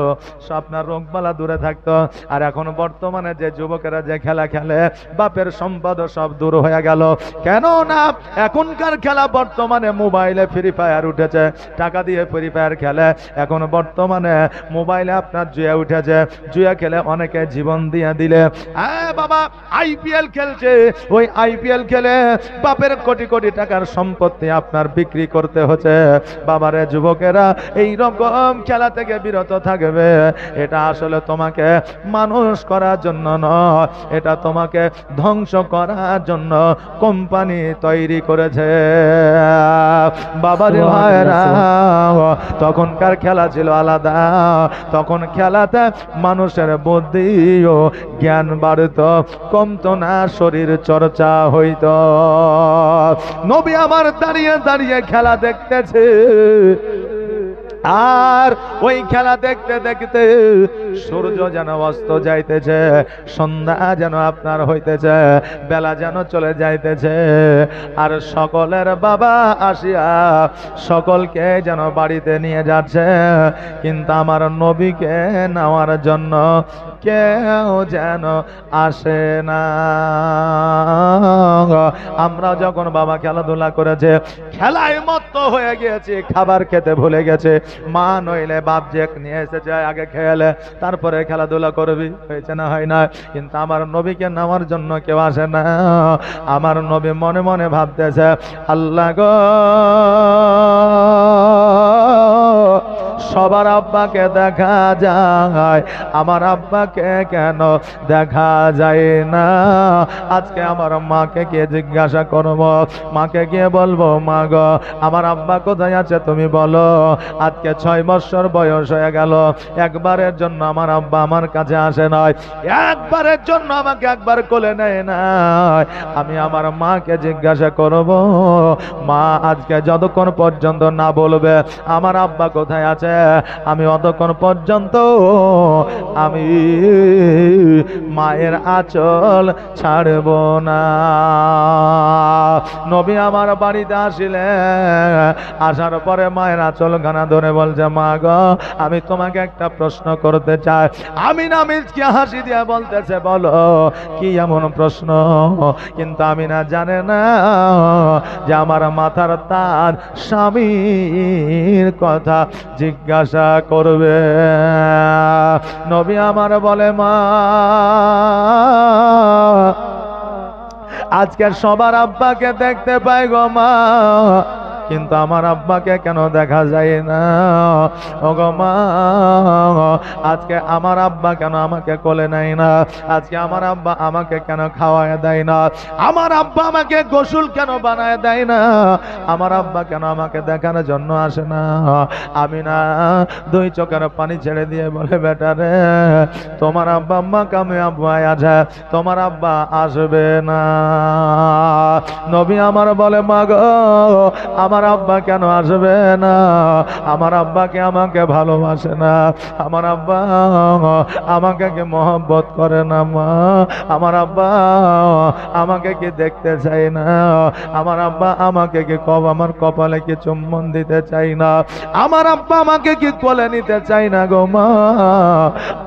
A: আপনার রোগবালা দূরে থাকতো। আর এখন বর্তমানে যে যুবকেরা যে খেলা খেলে বাপের সম্পদ সব দূর হয়ে গেল। কেন না এখনকার খেলা বর্তমানে মোবাইলে ফ্রি ফায়ার উঠেছে, টাকা দিয়ে ফ্রি ফায়ার খেলে। এখন বর্তমানে মোবাইলে আপনার জুয়া উঠেছে, জুয়া খেলে অনেকে জীবন দিয়ে দিলে। হ্যাঁ বাবা, আইপিএল খেলছে, ওই আইপিএল খেলে বাপের কোটি কোটি টাকার সম্পত্তি আপনার বিক্রি করতে হচ্ছে। বাবারে যুবকেরা এই রকম খেলা থেকে বিরত থাকবে। এটা আসলে তোমাকে মানুষ করার জন্য নয়, এটা তোমাকে ধ্বংস করার জন্য কোম্পানি তৈরি করেছে। বাবারে ভাইরা, তখনকার খেলা ছিল আলাদা। তখন খেলাতে মানুষের বুদ্ধি ও জ্ঞান বাড়ত, কমতো না, শরীর চর্চা হইত। নবী আমার দাঁড়িয়ে দাঁড়িয়ে খেলা দেখতেছে, আর ওই খেলা দেখতে দেখতে সূর্য যেন অস্ত যাইতেছে, সন্ধ্যা যেন আপনার হইতেছে, বেলা যেন চলে যাইতেছে। আর সকলের বাবা আসিয়া সকলকে যেন বাড়িতে নিয়ে যাচ্ছে, কিন্তু আমার নবীকে নেওয়ার জন্য কেউ যেন আসে না। আমরা যখন বাবা খেলাধুলা করেছে, খেলায় মত্ত হয়ে গিয়েছি, খাবার খেতে ভুলে গেছে। মা নইলে বাপ যে নিয়ে এসেছে আগে খেলে তারপরে খেলাধুলা করবি, হয়েছে না হয় না? কিন্তু আমার নবীকে নেওয়ার জন্য কেউ আসে না। আমার নবী মনে মনে ভাবতেছে, আল্লাহ গো, সবার আব্বাকে দেখা যায়, আমার আব্বাকে কেন দেখা যায় না? আজকে আমার মাকে গিয়ে জিজ্ঞাসা করব, মাকে গিয়ে বলবো, মা গো, আমার আব্বা কোথায় আছে তুমি বলো। আজকে 6 বছর বয়স হয়ে গেল, একবারের জন্য আমার আব্বা আমার কাছে আসে নাই, একবারের জন্য আমাকে একবার কোলে নেয় নাই। আমি আমার মাকে জিজ্ঞাসা করব, মা আজকে যতক্ষণ পর্যন্ত না বলবে আমার আব্বা কোথায় আছে, আমি অতক্ষণ পর্যন্ত আমি মায়ের আঁচল ছাড়ব না। নবী আমার বাড়িতে আসিলে, আসার পরে মায়ের আঁচল গানা ধরে বলছে, মা গো, আমি তোমাকে একটা প্রশ্ন করতে চাই। আমিনা মিচকে হাসি দিয়ে বলতেছে, বলো কি এমন প্রশ্ন? কিন্তু আমিনা জানে না যে আমার মাথার তার স্বামীর কথা জিজ্ঞাসা করবে। নবী আমার বলে, মা আজকে সবার আব্বাকে দেখতে পাই গো মা, কিন্তু আমার আব্বাকে কেন দেখা যায় না? ও গো মা, আজকে আমার আব্বা কেন আমাকে কোলে নেয় না? আজকে আমার আব্বা আমাকে কেন খাওয়ায় দেয় না? আমার আব্বা আমাকে গোসল কেন বানায় দেয় না? আমার আব্বা কেন আমাকে দেখার জন্য আসে না? আমি না 2 চোখের পানি ছেড়ে দিয়ে বলে, বেটা রে, তোমার আব্বা আম্মা কামে আব্বা আছে, তোমার আব্বা আসবে না। নবী আমার বলে, মা গো, আমার আব্বা কেন আসবে না? আমার আব্বাকে আমাকে ভালোবাসে না, আমার আব্বা আমাকে কি মহব্বত করে না মা? আমার আব্বা আমাকে কি দেখতে চাই না? আমার আব্বা আমাকে কি আমার কপালে কি চুম্বন দিতে চাই না? আমার আব্বা আমাকে কি কোলে নিতে চাই না গো মা?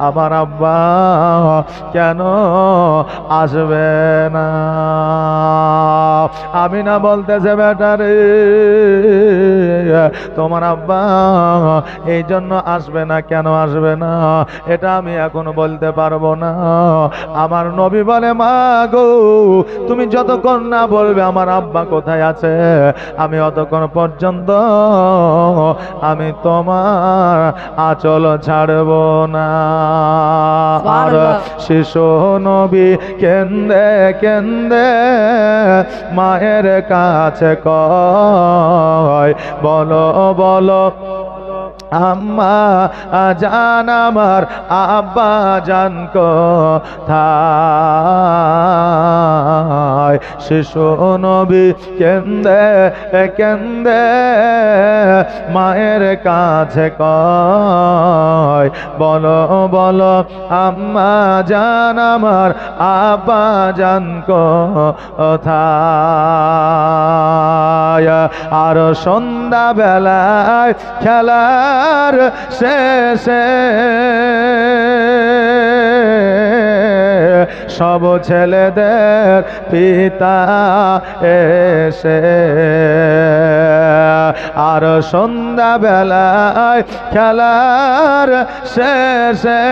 A: আমার আব্বা কেন আসবে না? আমি না বলতেছে, বেটা রে, তোমার আব্বা এই জন্য আসবে না, কেন আসবে না এটা আমি এখনো বলতে পারবো না। আমার নবী বলে, মা গো, তুমি যতক্ষণ না বলবে আমার আব্বা কোথায় আছে, আমি অতক্ষণ পর্যন্ত আমি তোমার আঁচল ছাড়ব না। আর শিশু নবী কেন্দে কেন্দে মায়ের কাছে কয়, বলো বলো আম্মা জান আমার আব্বা জান কোথায়? শিশু নবী কেন্দে কেন্দে মায়ের কাছে কয়, বলো বলো আম্মা জান আমার আব্বা জান কোথায়? আর সন্ধ্যা বেলায় খেলার শেষে সব ছেলেদের পিতা এসে, আর সন্ধ্যা বেলায় খেলার শেষে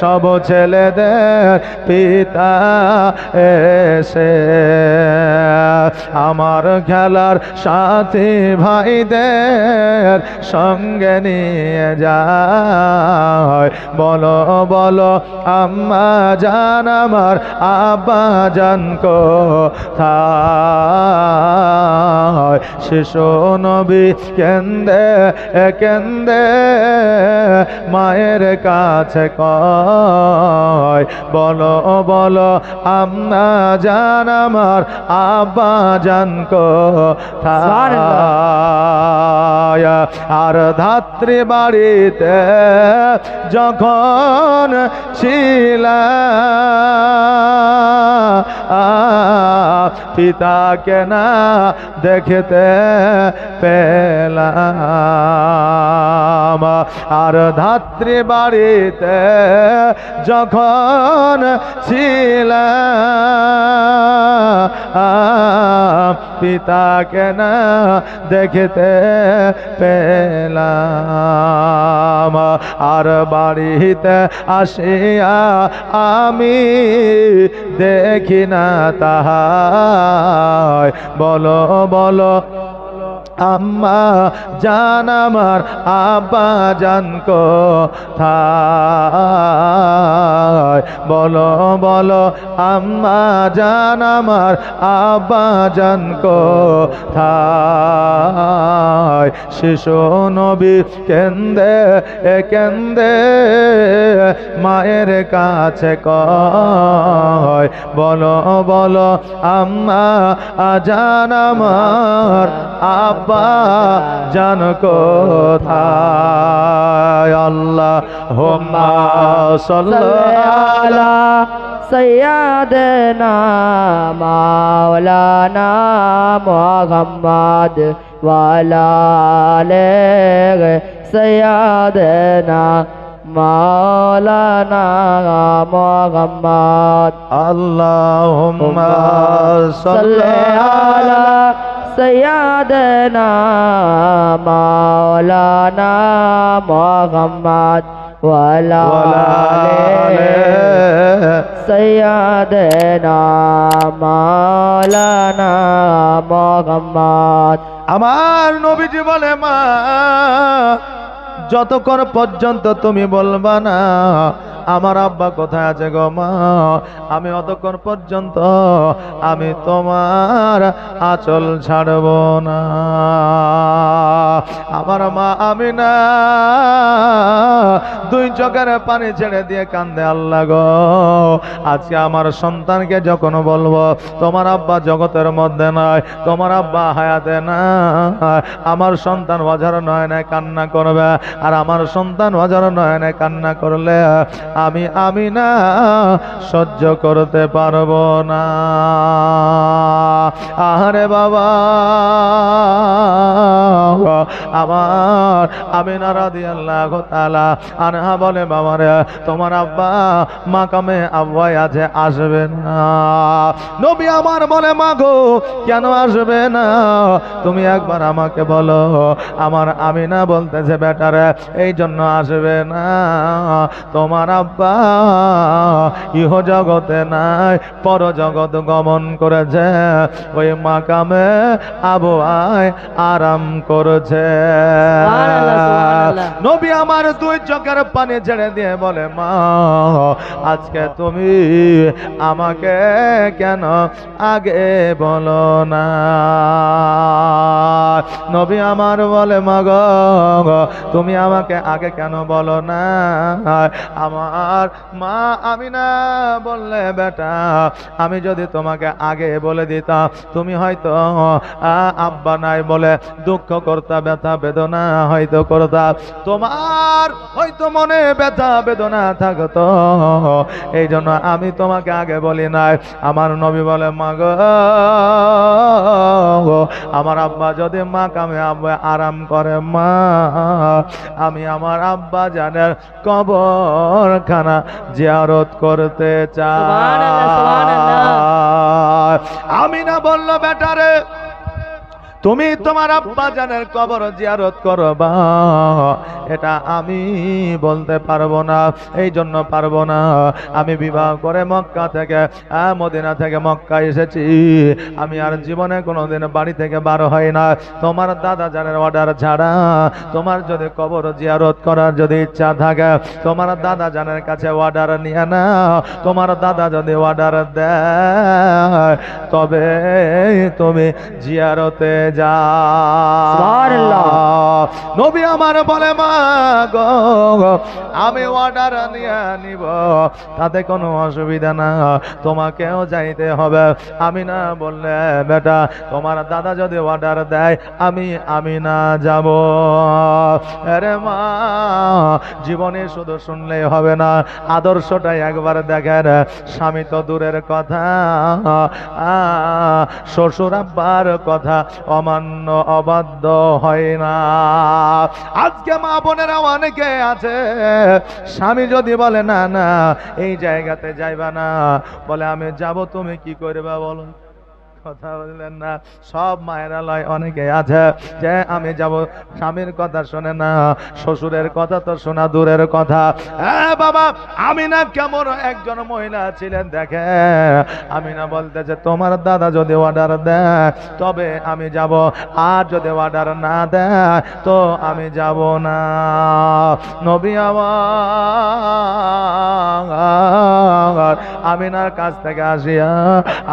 A: সব ছেলেদের পিতা এসে আমার খেলার সাথী ভাইদের সঙ্গে নিয়ে যায়, বলো বলো আম্মা জান আমার আব্বা জান কোথায়? শিশু নবী কেন্দে কেন্দে মায়ের কাছে কয়, বলো বলো আম্মা জান আমার আব্বা জান কোথায়? আর ধাত্রী বাড়িতে যখন ছিলাম পিতাকে না দেখতে পেলাম, ছিলাম আর ধাত্রী বাড়িতে যখন ছিলাম পিতাকে না দেখতে পেলাম আর বাড়িতে আসিয়া আমি দেখি না তাহাই বলো বলো আম্মা জান আমার আব্বা জান কোথায় বলো বলো আম্মা জান আমার আব্বা জান কোথায় শিশু নবী কেন্দে কেন্দে মায়ের কাছে কয় বলো বলো আম্মা জান আমার আব্বা জান কোথায় আল্লাহুম্মা সাল্লি আলা
B: سيدنا مولانا محمد وعلى آله سيدنا مولانا محمد
A: اللهم صل على
B: سيدنا مولانا محمد وعلى آله سيدنا مولانا محمد
A: আমার নবীজি বলে মা যতক্ষণ পর্যন্ত তুমি বলবা না আমার আব্বা কোথায় আছে গো মা আমি অতক্ষণ পর্যন্ত আমি তোমার আঁচল ছাড়ব না আমার মা আমি না দুই চোখের পানি ছেড়ে দিয়ে কান্দে আল্লাহ গো আজকে আমার সন্তানকে যখন বলবো তোমার আব্বা জগতের মধ্যে নয় তোমার আব্বা হায়াতে না আমার সন্তান অঝর নয়নে কান্না করবে আর আমার সন্তান অঝর নয়নে কান্না করলে আমি না সহ্য করতে পারবো না আরে বাবা আমার আমিনা রাদিয়াল্লাহু তাআলা আনহা বলে বাবারে তোমার আব্বা মাকামে আব্বাই আছে আসবে না নবী আমার বলে মা গো কেন আসবে না তুমি একবার আমাকে বলো আমার আমিনা বলতেছে বেটারে এই জন্য আসবে না তোমার আব্বা ইহ জগতে নাই পর জগৎ গমন করেছে ওই মাকামে আবহাওয়ায় আরাম করেছে নবী আমার দুই চোখের পানি ছেড়ে দিয়ে বলে মা আজকে তুমি আমাকে কেন আগে বলো না নবী আমার বলে মা গো তুমি আমাকে আগে কেন বলো না আমার মা আমিনা বললে বেটা আমি যদি তোমাকে আগে বলে দিতাম তুমি হয়তো আব্বা নাই বলে দুঃখ করতা ব্যথা বেদনা হয়তো করতা তোমার হয়তো মনে ব্যথা বেদনা থাকতো এই জন্য আমি তোমাকে আগে বলি নাই আমার নবী বলে মা গো আমার আব্বা যদি মা কামে আব্বা আরাম করে মা আমি আমার আব্বা জানের কবরখানা জিয়ারত করতে চাই আমিনা বলল বেটারে তুমি তোমার আব্বা জানের কবর জিয়ারত করবা এটা আমি বলতে পারবো না এই জন্য পারবো না আমি বিবাহ করে মক্কা থেকে মদিনা থেকে মক্কা এসেছি আমি আর জীবনে কোনোদিন বাড়ি থেকে বার হয় না তোমার দাদা জানের অর্ডার ছাড়া তোমার যদি কবর জিয়ারত করার যদি ইচ্ছা থাকে তোমার দাদা জানের কাছে অর্ডার নিয়ে না তোমার দাদা যদি অর্ডার দেয় তবে তুমি জিয়ারতে যা নবী আমার বলে মা গো আমি অর্ডার নিয়ে নিব তাতে কোনো অসুবিধা না তোমাকেও যাইতে হবে আমি না বললে বেটা তোমার দাদা যদি অর্ডার দেয় আমি না যাব আরে মা জীবনে শুধু শুনলেই হবে না আদর্শটাই একবার দেখেন স্বামী তো দূরের কথা শ্বশুর আব্বার কথা অমান্য অবাধ্য হয় না। আজকে মা বোনেরা অনেকে আছে, স্বামী যদি বলে না না এই জায়গাতে যাইবা না, বলে আমি যাব, তুমি কি করবা বলো? কথা বললেন না। সব মায়েরা লয় অনেকে আছে যে আমি যাব, স্বামীর কথা শোনে না, শ্বশুরের কথা তো শোনা দূরের কথা। বাবা আমিনা কেমন একজন মহিলা ছিলেন দেখে, আমিনা বলতেছে তোমার দাদা যদি অর্ডার দেয় তবে আমি যাব, আর যদি অর্ডার না দেয় তো আমি যাব না। নবী আমার আমিনার কাছ থেকে আসিয়া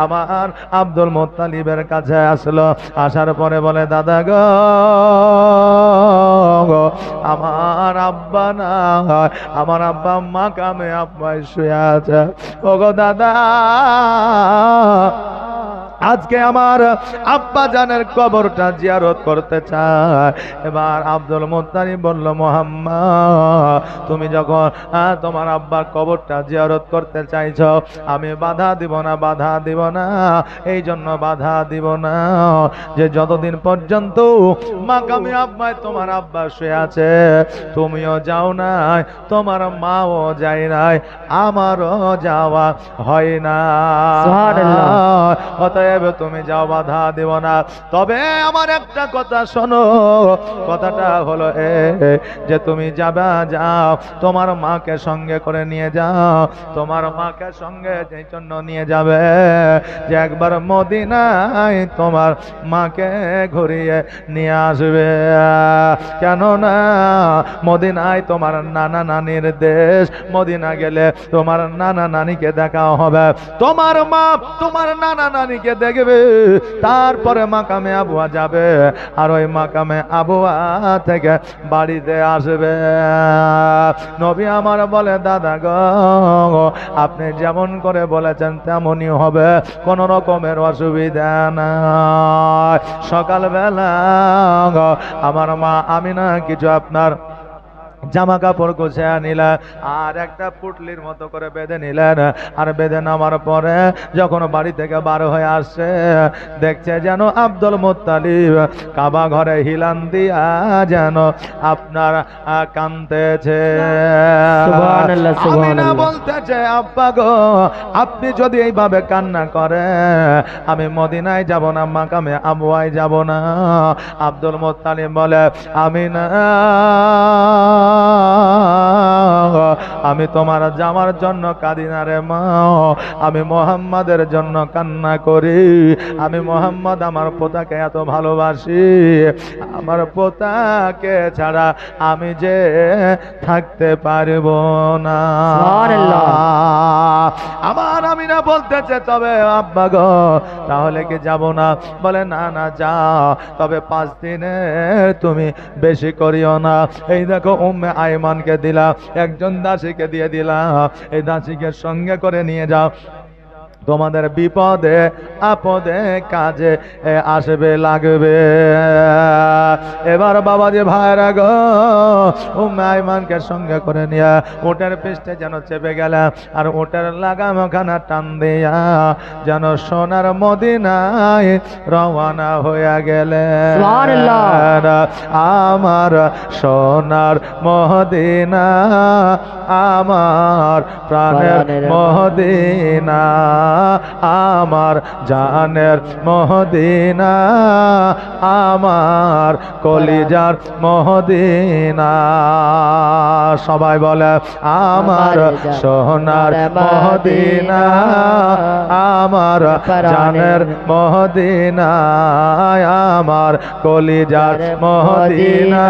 A: আমার আব্দুল মুত্তালিবের কাছে আসলো। আসার পরে বলে দাদা গো, আমার আব্বা না, আমার আব্বা মাকামে আব্বাই শুয়ে আছে। ওগো দাদা, আজকে আমার আব্বা জানের কবরটা জিয়ারত করতে চায়। এবার আব্দুল মুত্তালিব বলল মুহাম্মদ তুমি যখন তোমার আব্বার কবরটা জিয়ারত করতে চাইছো, আমি বাধা দিব না, বাধা দিব না। এই জন্য বাধা দিব না যে যতদিন পর্যন্ত মাকামে আব্বায় তোমার আব্বা শুয়ে আছে, তুমিও যাও নাই, তোমার মাও যায় নাই, আমারও যাওয়া হয় না। অতএব তুমি যাও, বাধা দেব না। তবে আমার একটা কথা শোনো, কথাটা হলো যে তুমি যাবা, যাও, তোমার মাকে সঙ্গে করে নিয়ে যাও। তোমার মাকে সঙ্গে যেই জন্য নিয়ে যাবে যে একবার মদিনায় তোমার মাকে ঘুরিয়ে নিয়ে আসবে। কেননা মদিনায় তোমার নানা নানির দেশ, মদিনা গেলে তোমার নানা নানিকে দেখা হবে, তোমার মা তোমার নানা নানিকে দেখবে, তারপরে মাকামে আবুয়া যাবে, আর ওই মাকামে আবুয়া থেকে বাড়িতে আসবে। নবী আমার বলে দাদা গো, আপনি যেমন করে বলেছেন তেমনই হবে, কোন রকমের অসুবিধা নাই। সকালবেলা আমার মা আমিনা কিছু আপনার জামা কাপড় গুছিয়ে নিলেন, আর একটা পুটলির মতো করে বেঁধে নিলেন। আর বেঁধে নামার পরে যখন বাড়ি থেকে বার হয়ে আসছে, দেখছে যেন আব্দুল মুত্তালিব কাবা ঘরে হিলান দিয়া যেন আপনার কাঁদতেছে। আমিনা বলতেছে আব্বা গো, আপনি যদি এইভাবে কান্না করে আমি মদিনায় যাব না, মাকামে আবুয়ায় যাব না। আব্দুল মুত্তালিব বলে আমিনা, আমি তোমার জামার জন্য কাঁদি না রে মা, আমি মোহাম্মদের জন্য কান্না করি। আমি মোহাম্মদ আমার পোতাকে এত ভালোবাসি, আমার পোতাকে ছাড়া আমি যে থাকতে পারবো না। আমার আমিনা বলতেছে তবে আব্বা গো তাহলে কি যাব না? বলে না না যাও, তবে 5 দিনের তুমি বেশি করিও না। এই দেখো উম্মে আইমানকে দিলাম, একজন দাসীকে দিয়ে দিলাম, এই দাসীকে সঙ্গে করে নিয়ে যাও, তোমাদের বিপদে আপদে কাজে আসবে লাগবে। এবার বাবা যে ভাইরা গো, উম্মে আইমানকে সঙ্গে করে নিয়ে ওটার পৃষ্ঠে যেন চেপে গেলাম, আর ওটার লাগাম খানা টান দিয়া যেন সোনার মদিনায় রওনা হয়ে গেলে। আমার সোনার মদিনা, আমার প্রাণের মদিনা, আমার জানের মদিনা, আমার কলিজার মদিনা। সবাই বলে আমার সোনার মদিনা, আমার জানের মদিনা, আমার কলিজার মদিনা,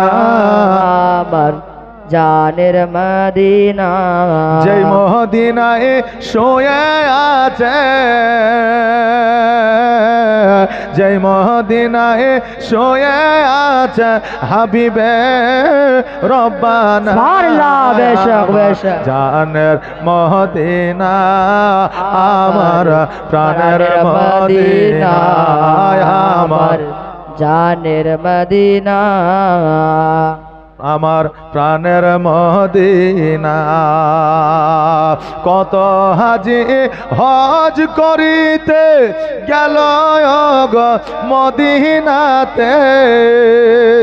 B: আমার জানের মদিনা,
A: যেই মদিনায় শুয়ে আছে, যেই মদিনায় শুয়ে আছে হাবিবে রব্বানা।
B: বেশক বেশক
A: জানের মদিনা, আমার প্রাণের মদিনা,
B: আমার জানের মদিনা।
A: আমার প্রাণের মদিনা। কত হাজি হজ করিতে গেল গো মদিনাতে,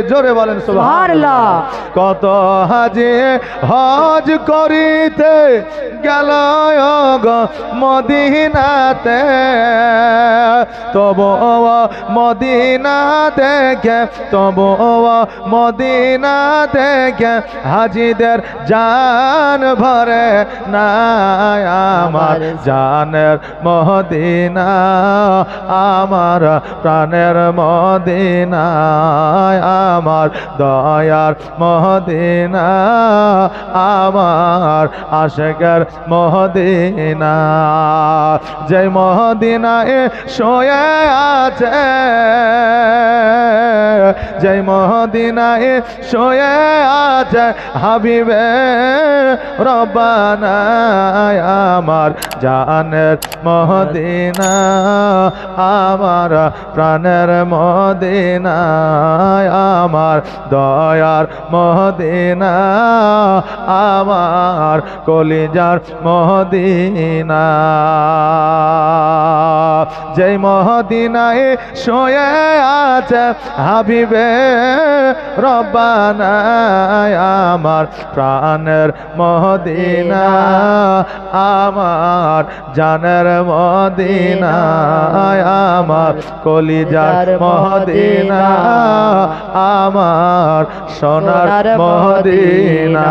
A: জোরে বলেন
B: সুবহানাল্লাহ।
A: কত হাজি হজ করিতে গেল গো মদিনাতে, তবু মদিনা দেখে, তবু মদিনা দেখে হাজিদের জান ভরে না। আমার জানের মদিনা, আমার প্রাণের মদিনা, আমার দয়ার মদিনা, আমার আশিকের মদিনা। যে মদিনায় শুয়ে আছে, যে মদিনায় শুয়ে আছে হাবিবে রব্বানা, আমার জানের মদিনা, আমার প্রাণের মদিনা, আমার দয়ার মদিনা, আমার কলিজার মদিনা। যেই মদিনায় শুয়ে আছে হাবিবে রব্বানা, আমার প্রাণের মদিনা, আমার জানের মদিনা, আমার কলিজার মদিনা, আমার সোনার মদিনা।